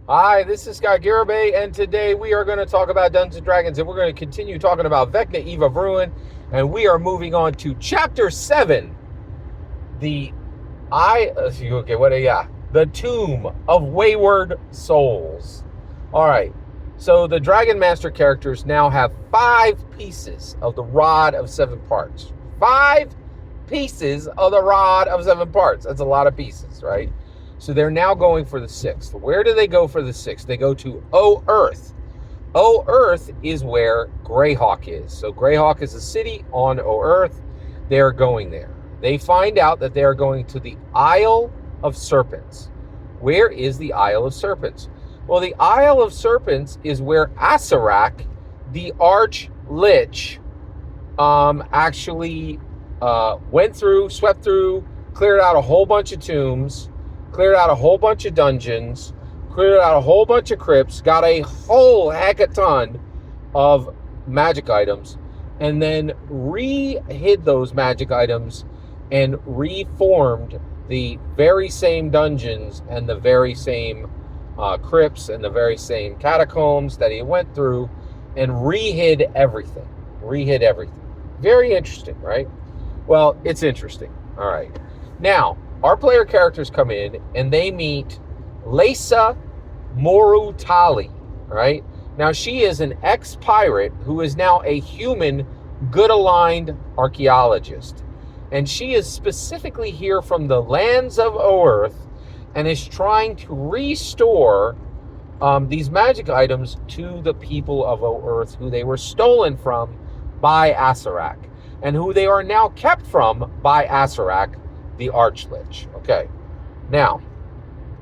Hi, this is Scott Garibay, and today we are going to talk about Dungeons and Dragons, and we're going to continue talking about Vecna, Eve of Ruin, and we are moving on to Chapter 7, the the Tomb of Wayward Souls. All right, so the Dragon Master characters now have 5 pieces of the Rod of 7 Parts. 5 pieces of the Rod of 7 Parts. That's a lot of pieces, right? So they're now going for the 6th. Where do they go for the 6th? They go to O Earth. O Earth is where Greyhawk is. So Greyhawk is a city on O Earth. They're going there. They find out that they are going to the Isle of Serpents. Where is the Isle of Serpents? Well, the Isle of Serpents is where Acerak, the Arch Lich, actually went through, swept through, cleared out a whole bunch of tombs, cleared out a whole bunch of dungeons, cleared out a whole bunch of crypts, got a whole heck a ton of magic items, and then re-hid those magic items and reformed the very same dungeons and the very same crypts and the very same catacombs that he went through and re-hid everything. Re-hid everything. Very interesting, right? Well, it's interesting. All right. Now, our player characters come in and they meet Lesa Morutali, right? Now, she is an ex-pirate who is now a human, good-aligned archaeologist. And she is specifically here from the lands of Earth and is trying to restore these magic items to the people of Earth who they were stolen from by Acerak and who they are now kept from by Acerak, the Archlich. Okay. Now,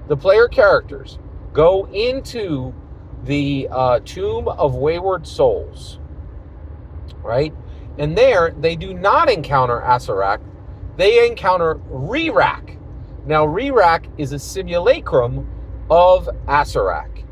the player characters go into the Tomb of Wayward Souls, right? And there, they do not encounter Acerak. They encounter Rerak. Now, Rerak is a simulacrum of Acerak.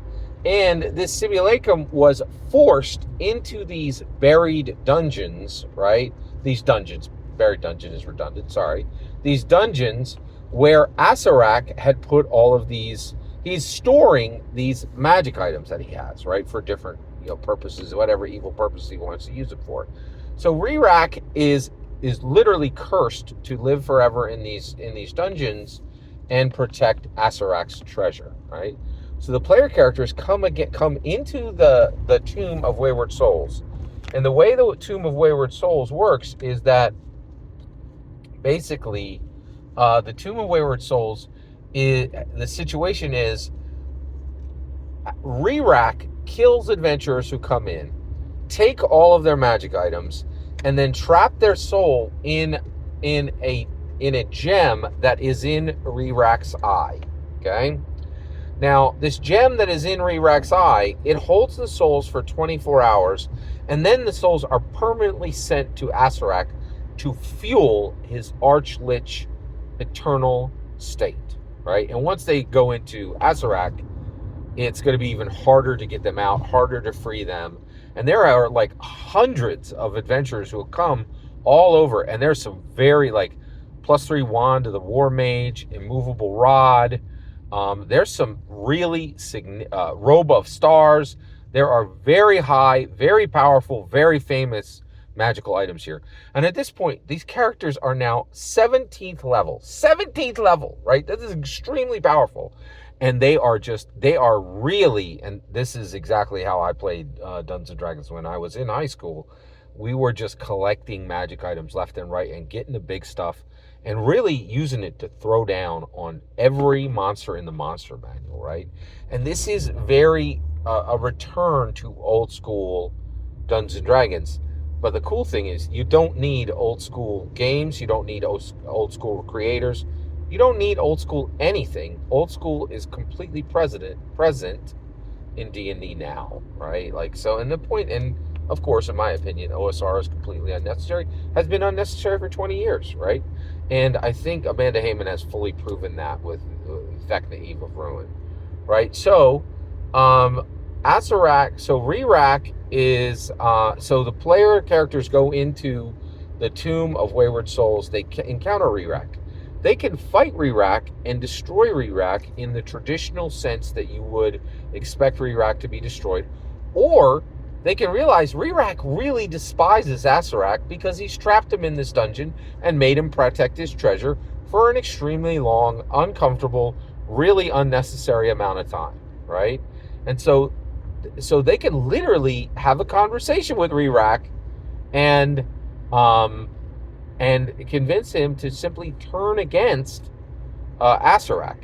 And this simulacrum was forced into these buried dungeons, right? These dungeons. Buried dungeon is redundant, sorry. These dungeons where Acerak had put all of these, he's storing these magic items that he has, right, for different purposes, whatever evil purpose he wants to use it for. So Rerak is literally cursed to live forever in these dungeons and protect Acerak's treasure, right? So the player characters come into the Tomb of Wayward Souls. And the way the Tomb of Wayward Souls works is that basically, the Tomb of Wayward Souls, the situation is Rerak kills adventurers who come in, take all of their magic items, and then trap their soul in a gem that is in Rerak's eye. Okay? Now, this gem that is in Rerak's eye, it holds the souls for 24 hours, and then the souls are permanently sent to Acerak to fuel his Archlich eternal state, right? And once they go into Acerak, it's going to be even harder to get them out, harder to free them. And there are like hundreds of adventurers who will come all over, and there's some very like +3 wand to the War Mage, immovable rod. There's some really robe of stars. There are very high, very powerful, very famous magical items here. And at this point, these characters are now 17th level. 17th level, right? This is extremely powerful. And they are really, and this is exactly how I played Dungeons & Dragons when I was in high school. We were just collecting magic items left and right and getting the big stuff and really using it to throw down on every monster in the monster manual, right? And this is very a return to old school Dungeons & Dragons. But the cool thing is you don't need old school games. You don't need old school creators. You don't need old school anything. Old school is completely present in D&D now, right? Like, so, and the point, and of course, in my opinion, OSR is completely unnecessary, has been unnecessary for 20 years, right? And I think Amanda Heyman has fully proven that with Vecna, Eve of Ruin, right? So, Acerak, so Rerak is, so the player characters go into the Tomb of Wayward Souls. They encounter Rerak. they can fight Rerak and destroy Rerak in the traditional sense that you would expect Rerak to be destroyed. Or they can realize Rerak really despises Acerak because he's trapped him in this dungeon and made him protect his treasure for an extremely long, uncomfortable, really unnecessary amount of time, right? And so they can literally have a conversation with Rerak and convince him to simply turn against Acerak.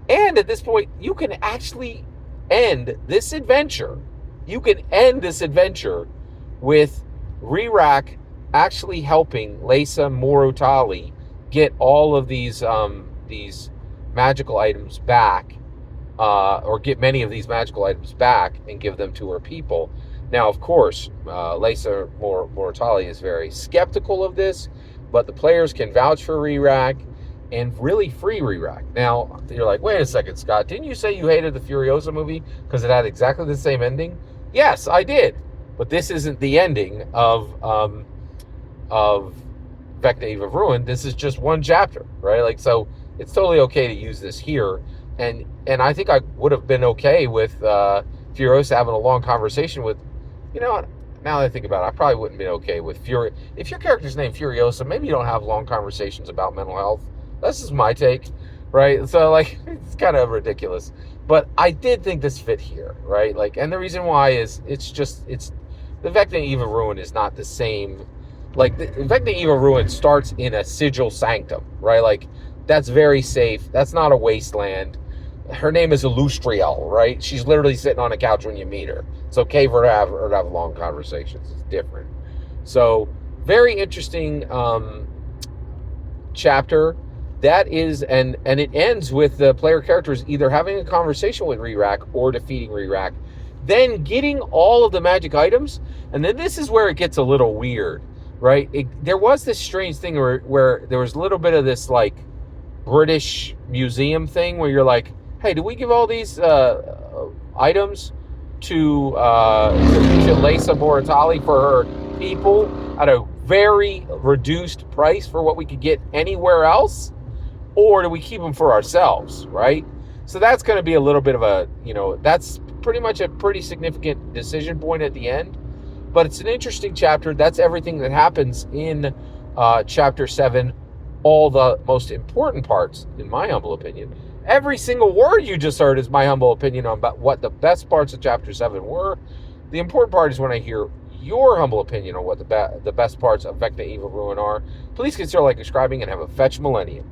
And at this point, you can actually end this adventure. You can end this adventure with Rerak actually helping Leysa Morotali get all of these magical items back, or get many of these magical items back and give them to her people. Now, of course, Leysa Morotali is very skeptical of this, but the players can vouch for Rerak and really free Rerak. Now, you're like, wait a second, Scott, didn't you say you hated the Furiosa movie because it had exactly the same ending? Yes, I did. But this isn't the ending of Vecna Eve of Ruin. This is just one chapter, right? Like, so it's totally okay to use this here. And I think I would have been okay with Furiosa having a long conversation with, you know, now that I think about it, I probably wouldn't have been okay with Fury. If your character's named Furiosa, maybe you don't have long conversations about mental health. This is my take, right? So, like, it's kind of ridiculous. But I did think this fit here, right? Like, and the reason why is it's the Vecna Eve of Ruin is not the same. Like, the Vecna Eve of Ruin starts in a sigil sanctum, right? Like, that's very safe. That's not a wasteland. Her name is Illustriel, right? She's literally sitting on a couch when you meet her. It's okay for her to have long conversations. It's different. So, very interesting chapter. That is, and it ends with the player characters either having a conversation with Rerak or defeating Rerak, then getting all of the magic items, and then this is where it gets a little weird, right? There was this strange thing where there was a little bit of this, like, British museum thing where you're like, hey, do we give all these items to Leysa Morotali for her people at a very reduced price for what we could get anywhere else? Or do we keep them for ourselves, right? So that's going to be a little bit of a, that's pretty much a pretty significant decision point at the end. But it's an interesting chapter. That's everything that happens in Chapter 7. All the most important parts, in my humble opinion. Every single word you just heard is my humble opinion on about what the best parts of Chapter 7 were. The important part is when I hear your humble opinion on what the best parts of Vecna Eve of Ruin are. Please consider subscribing and have a fetch millennium.